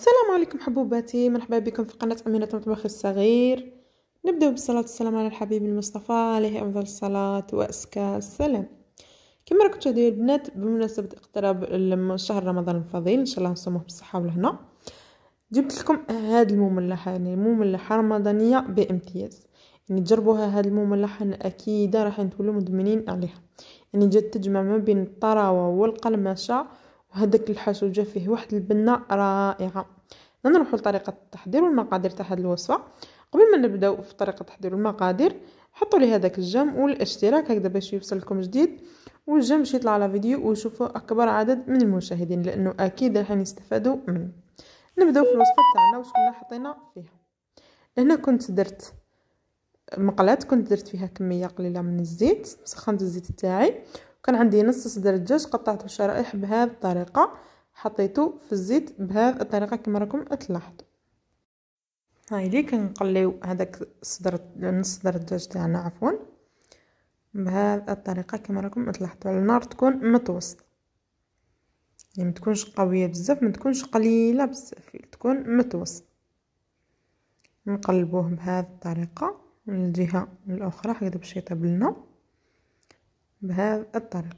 السلام عليكم حبوباتي، مرحبا بكم في قناة أمينة المطبخ الصغير. نبدأ بالصلاة والسلام على الحبيب المصطفى عليه أفضل الصلاة وأزكى السلام. كما راكم تشاهدوا البنات، بمناسبة اقتراب شهر رمضان الفضيل إن شاء الله نصوموه بالصحة والهنا، جبت لكم هاد المملحة، يعني مملحة رمضانية بامتياز. يعني جربوها هاد المملحة، أكيد راح تولوا مدمنين عليها. يعني جات تجمع ما بين الطراوة والقلمشة وهداك الحشو، جا فيه واحد البنة رائعة. نروحوا لطريقة التحضير والمقادير تاع هاد الوصفة. قبل ما نبداو في طريقة التحضير والمقادير، حطوا لي هذاك الجيم والاشتراك هكذا باش يوصلكم جديد، والجيم باش يطلع على فيديو ويشوفوا اكبر عدد من المشاهدين، لانه اكيد راح يستفادوا منه. نبداو في الوصفه تاعنا واش كنا حطينا فيها. هنا كنت درت مقلاة، كنت درت فيها كميه قليله من الزيت، سخنت الزيت تاعي، وكان عندي نص صدر دجاج قطعته شرائح بهذه الطريقه، حطيته في الزيت بهذه الطريقه كما راكم تلاحظوا. هاي لي كنقليو هذاك نص صدر الدجاج تاعنا عفوا بهذه الطريقه كما راكم تلاحظوا، على النار تكون متوسطه، يعني ما تكونش قويه بزاف ما تكونش قليله بزاف، تكون متوسط. نقلبوه بهذه الطريقه من الجهه الاخرى هكذا باش يطيب لنا بهذه الطريقه.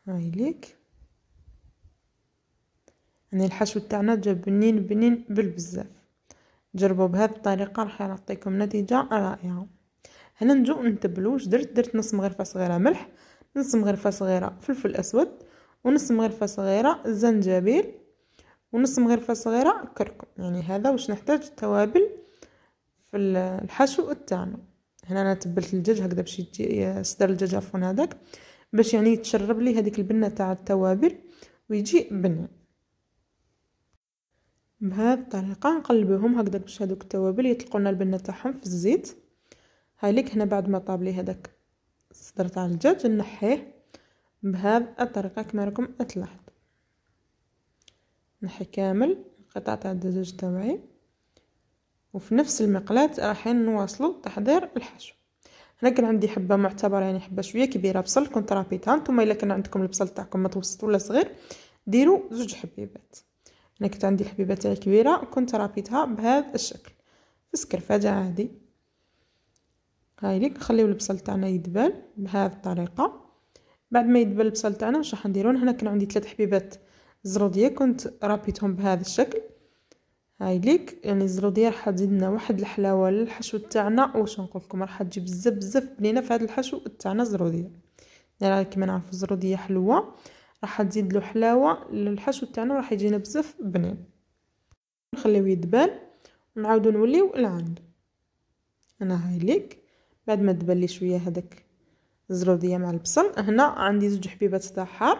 هاي ليك، يعني الحشو تاعنا جا بنين بالبزاف. جربوا بهذه الطريقه راح يعطيكم نتيجه رائعه. هنا نجو نتبلو. واش درت نص مغرفه صغيره ملح، نص مغرفه صغيره فلفل اسود، ونص مغرفه صغيره زنجبيل، ونص مغرفه صغيره كركم. يعني هذا واش نحتاج توابل في الحشو تاعنا. هنا انا تبلت الدجاج هكذا باش يجي صدر الدجاج عفوا هذاك باش يعني يتشرب لي هذيك البنه تاع التوابل ويجي بنين. بهذه الطريقه نقلبوهم هكذا باش هذوك التوابل يطلقوا لنا البنه تاعهم في الزيت. هاي ليك هنا بعد ما طاب لي هذاك الصدر تاع الدجاج نحيه بهذه الطريقه كما راكم تلاحظوا. نحي كامل قطع تاع الدجاج تاعي، وفي نفس المقلاة رايحين نواصلوا تحضير الحشو. هنا كان عندي حبه معتبره، يعني حبه شويه كبيره بصل كنت رابيتها. نتوما الا كان عندكم البصل تاعكم متوسط ولا صغير ديروا زوج حبيبات. انا كنت عندي الحبيبه تاعي كبيره كنت رابيتها بهذا الشكل في سكرفاجه عادي. هاي ليك نخليو البصل تاعنا يدبل بهذه الطريقه. بعد ما يدبل البصل تاعنا واش راح نديرو؟ هنا كان عندي 3 حبيبات زروديه كنت رابيتهم بهذا الشكل. هاي ليك يعني الزروديه راح تزيد لنا واحد الحلاوه للحشو تاعنا. واش نقول لكم راح تجي بزاف بنينه في هذا الحشو تاعنا زروديه. يعني كما نعرفوا الزروديه حلوه، راح تزيد له حلاوه للحشو تاعنا راح يجينا بزاف بنين. نخليوه يدبل ونعاودو نوليو لعند. انا هاي ليك بعد ما دبل لي شويه هذاك الزروديه مع البصل، هنا عندي زوج حبيبات تاع حار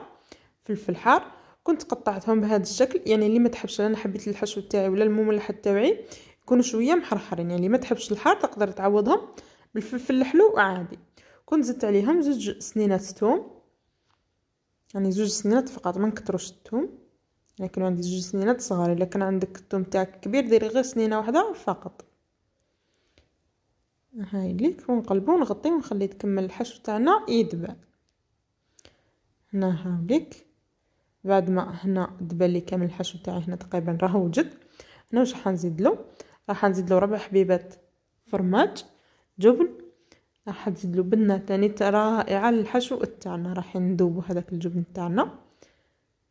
فلفل حار كنت قطعتهم بهذا الشكل. يعني اللي ما تحبش، انا حبيت الحشو تاعي ولا المملحه تاعي يكونوا شويه محرحرين، يعني اللي ما تحبش الحار تقدر تعوضهم بالفلفل الحلو عادي. كنت زدت عليهم زوج سنينات ثوم، يعني زوج سنينات فقط ما نكثروش الثوم، لكن عندي زوج سنينات صغار. الا كان عندك الثوم تاعك كبير ديري غير سنينه واحده فقط. هاي ليك ونقلبو ونغطي ونخلي تكمل الحشو تاعنا يدبل. هنا هاوليك بعد ما هنا دبل لي كامل الحشو تاعي، هنا تقريبا راه وجد. هنا واش راح نزيد له؟ راح نزيد له 4 حبيبات فرماج جبن، راح نزيد له بنه ثاني رائعه للحشو تاعنا. راح ندوبو هذاك الجبن تاعنا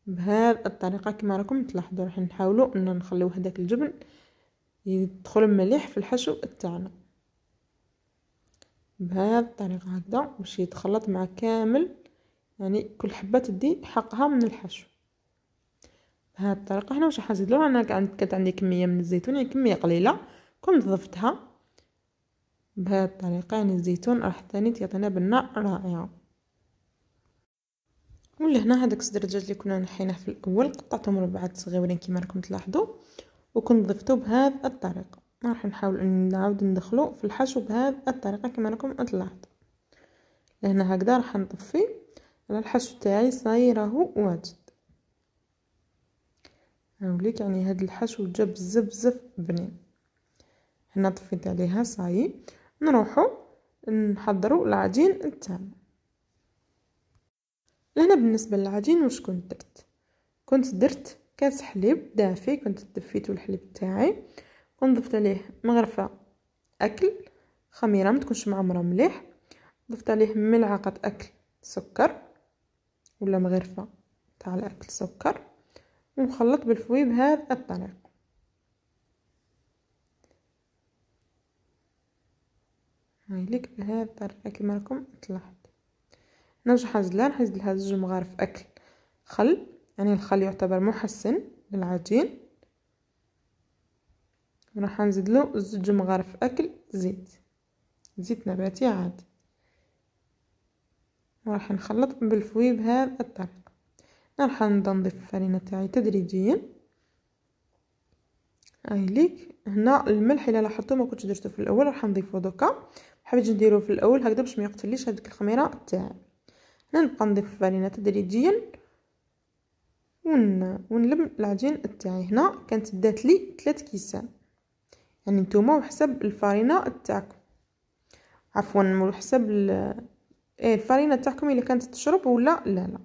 بهذه الطريقه كما راكم تلاحظوا. راح نحاولوا ان نخليو هذاك الجبن يدخل مليح في الحشو تاعنا بهذه الطريقه هكذا باش يتخلط مع كامل، يعني كل حبه تدي حقها من الحشو بهذه الطريقه. هنا واش راح نزيد له؟ انا كانت عندي كميه من الزيتون، يعني كميه قليله كنت ضفتها بهذه الطريقه. يعني الزيتون راح ثاني تعطينا بنه رائعه. ولا هنا هذاك صدر الدجاج اللي كنا نحيناه في الاول قطعته مربعات صغيرين كما راكم تلاحظوا، وكنت ضفته بهذه الطريقه. راح نحاول ان نعاود ندخلو في الحشو بهذه الطريقه كما راكم تلاحظوا. لهنا هكذا راح نطفي على الحشو تاعي صاير راهو واجد. هاوليك يعني هذا الحشو جا بزاف بنين. هنا طفيت عليها صاي. نروحو نحضروا العجين تاعنا. لهنا بالنسبه للعجين واش كنت درت كاس حليب دافي كنت دفيته الحليب تاعي، كنت ضفت عليه مغرفه اكل خميره ما تكونش معمره مليح، ضفت عليه ملعقه اكل سكر ولا مغرفه تاع الاكل سكر، ونخلط بالفوي بهذه الطريقه. هاي ليك بهذه الطريقه كما راكم تلاحظوا. نرجع نزيد لها 2 مغارف اكل خل، يعني الخل يعتبر محسن للعجين، وراح نزيد له 2 مغارف اكل زيت نباتي عادي، وراح نخلط بالفوي بهذه الطريقه. راح نضيف الفرينه تاعي تدريجيا. هاي ليك هنا الملح الا لاحظتوا ما كنتش درته في الاول راح نضيفه دوكا، حبيت نديروه في الاول هكذا باش ما يقتليش هذيك الخميره تاعي. هنا نبقى نضيف الفرينه تدريجيا ونلم العجين تاعي. هنا كانت دات لي 3 كيسان، يعني نتوما وحسب الفرينه تاعكم، عفوا حسب الفرينه تاعكم الا كانت تشرب ولا لا.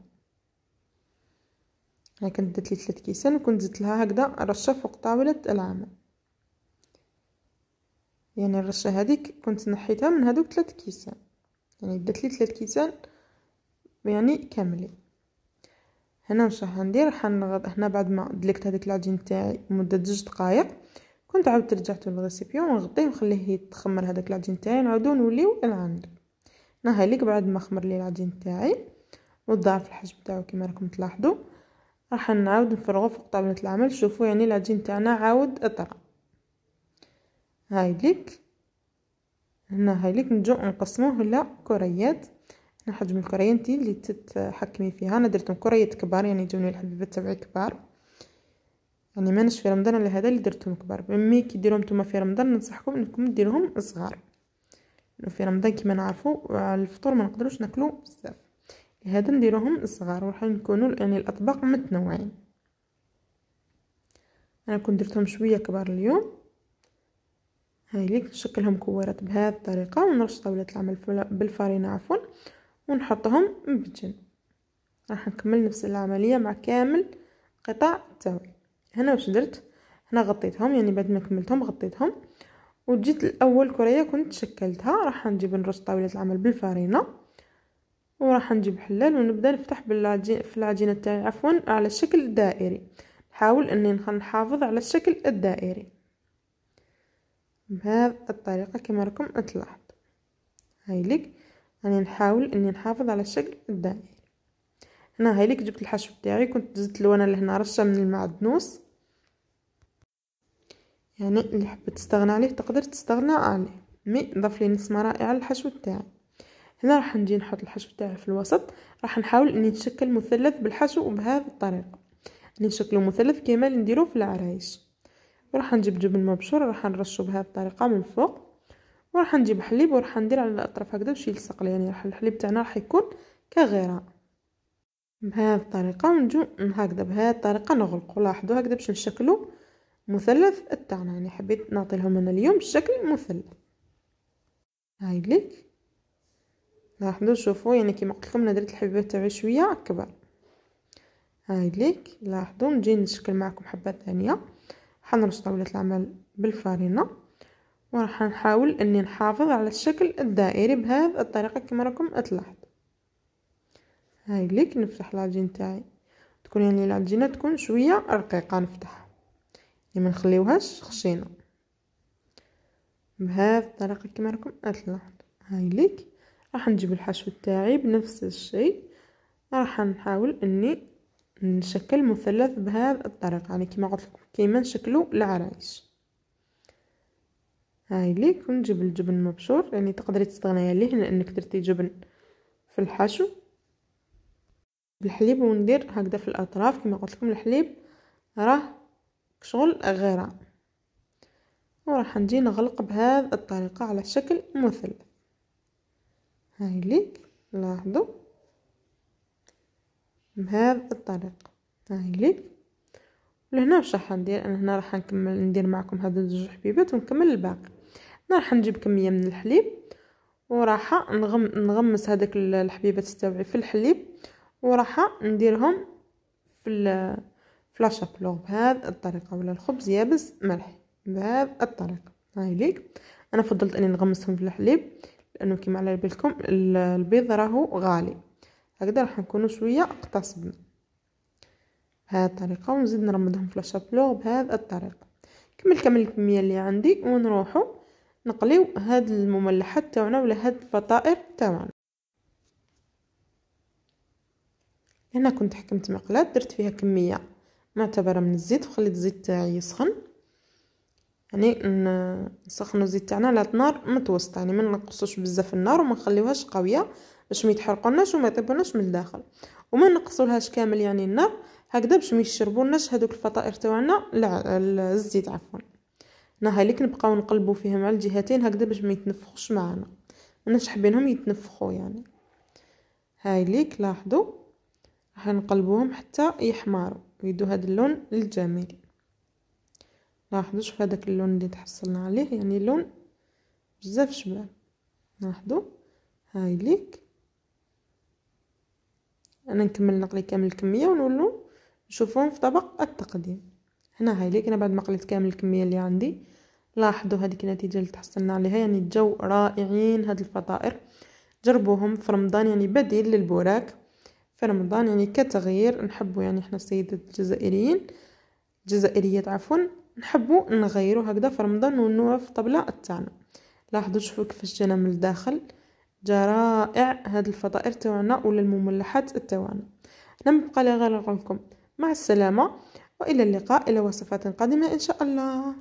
هاي كانت دات لي 3 كيسان، وكنت زدت لها هكذا رشه فوق طاوله العمل، يعني الرشه هذيك كنت نحيتها من هذوك 3 كيسان، يعني دات لي 3 كيسان يعني كاملين. هنا واش راح ندير، راح نغط هنا بعد ما دلكت هذيك العجين تاعي مده 2 دقائق، كنت عاودت رجعته للريسيبيون ونغطيه ونخليه يتخمر هذاك العجين تاعي، نعاودو نوليو لعندو. هنا هايليك بعد ما خمر لي العجين تاعي وضاعف الحجم تاعو كما راكم تلاحظوا، راح نعاود نفرغه فوق طاولة العمل. شوفوا يعني العجين تاعنا عاود اطرى. هايليك هنا هايليك نجو نقسموه الى كريات. هنا حجم الكريه انتي اللي تتحكمي فيها، انا درتهم كريات كبار يعني يجوني الحبيبات تبعي كبار، يعني ماناش في رمضان على هذا اللي درتهم كبار. مي كي ديروهم نتوما في رمضان ننصحكم انكم ديروهم صغار، لانه في رمضان كما نعرفوا على الفطور ما نقدروش ناكلوا بزاف، لهذا نديروهم صغار وراح يكونوا يعني الاطباق متنوعين. انا كنت درتهم شويه كبار اليوم. هاي ليك نشكلهم كورات بهذه الطريقه ونرش طاوله العمل بالفرينه عفوا ونحطهم بجنب. راح نكمل نفس العمليه مع كامل قطع تاوي. هنا واش درت، هنا غطيتهم يعني بعد ما كملتهم غطيتهم، وجيت الاول كريه كنت شكلتها راح نجيب نرش طاوله العمل بالفرينه، وراح نجيب حلال ونبدا نفتح في العجينه تاعي عفوا على الشكل دائري. نحاول اني نحافظ على الشكل الدائري بهذه الطريقه كما راكم تلاحظوا. هاي ليك يعني نحاول اني نحافظ على الشكل الدائري. هنا هاي ليك جبت الحشو تاعي، كنت زدت له انا لهنا رشه من المعدنوس، يعني اللي حبت تستغنى عليه تقدر تستغنى عليه، مي ضاف لي نسمه رائعه للحشو تاعي. هنا راح نجي نحط الحشو تاعي في الوسط، راح نحاول اني نشكل مثلث بالحشو بهذه الطريقه، اني نشكلو مثلث كما اللي نديرو في العرايش. وراح نجيب جبن مبشور راح نرشو بهذه الطريقه من الفوق، وراح نجيب حليب وراح ندير على الاطراف هكذا باش يلصق لي، يعني راح الحليب تاعنا راح يكون كغراء بهذه الطريقه، ونجو هكذا بهذه الطريقه نغلقوا. لاحظوا هكذا باش نشكلوا مثلث تاعنا، يعني حبيت نعطي لهم انا اليوم الشكل مثلث. هاي ليك لاحظوا شوفوا يعني كيما قلت لكم انا درت الحبيبات تاعي شويه كبار. هاي ليك لاحظوا نجي نشكل معكم حبه ثانيه. حنرش طاوله العمل بالفرينه وراح نحاول اني نحافظ على الشكل الدائري بهذه الطريقه كما راكم تلاحظوا. هاي ليك نفتح العجين تاعي، تكون يعني العجينه تكون شويه رقيقه، نفتحها يعني ما نخليوهاش خشينه بهذه الطريقه كما راكم تلاحظوا. هاي ليك راح نجيب الحشو تاعي بنفس الشيء، راح نحاول اني نشكل مثلث بهذه الطريقه، يعني كما قلت لكم كيما نشكلوا العرايش. هاي ليك ونجيب الجبن المبشور، يعني تقدري تستغني عليه لانك درتي جبن في الحشو بالحليب، وندير هكذا في الاطراف كما قلت لكم الحليب راه شغل غيره، وراح نجي نغلق بهذه الطريقه على شكل مثلث. هاي ليك لاحظوا بهذه الطريقه. هاي ليك ولهنا واش راح ندير، انا هنا راح نكمل ندير معكم هذو الزوج حبيبات ونكمل الباقي. هنا راح نجيب كميه من الحليب وراح نغمس هذاك الحبيبات تاعي في الحليب، وراح نديرهم فلاشابلو بهذه الطريقة، ولا الخبز يابس ملح بهذه الطريقة. هاي ليك انا فضلت اني نغمسهم في الحليب لانه كما على بالكم البيض راهو غالي، هكذا راح نكونوا شويه اقتصدنا بهذه الطريقه. ونزيد نرمدهم في لاشابلو بهذه الطريقه. كمل الكميه اللي عندي ونروحوا نقليو هاد المملحات تاعنا ولا هاد الفطائر تاعنا. هنا كنت حكمت مقلاة درت فيها كميه معتبره من الزيت وخليت الزيت تاعي يسخن، يعني نسخنوا الزيت تاعنا على نار متوسطه، يعني ما نقصوش بزاف النار وما نخليوهاش قويه باش ما يتحرقوناش وما يطيبوناش من الداخل، وما نقصولهاش كامل يعني النار هكذا باش ما يشربوناش هذوك الفطائر تاعنا الزيت عفوا. هنا هايليك نبقاو نقلبوا فيهم على الجهتين هكذا باش ما يتنفخوش معنا، ماناش حابينهم يتنفخوا يعني. هايليك لاحظوا راح نقلبوهم حتى يحمروا ويدوا هذا اللون الجميل. لاحظوا شوف هذاك اللون اللي تحصلنا عليه، يعني لون بزاف شباب. لاحظوا هاي ليك انا نكمل نقلي كامل الكميه ونولو نشوفهم في طبق التقديم. هنا هاي ليك انا بعد ما قليت كامل الكميه اللي عندي، لاحظوا هذيك النتيجه اللي تحصلنا عليها، يعني الجو رائعين هاد الفطائر. جربوهم في رمضان، يعني بديل للبوراك في رمضان، يعني كتغيير نحبوا، يعني احنا السيدات الجزائريات عفوا نحبوا نغيروا هكذا في رمضان ونوع في طبلة تاعنا. لاحظوا شوفوا كيفاش جانا من الداخل، جا رائع هاد الفطائر تاعنا ولا المملحات تاعنا. انا مبقى لي غير نقول لكم مع السلامه والى اللقاء الى وصفات قادمه ان شاء الله.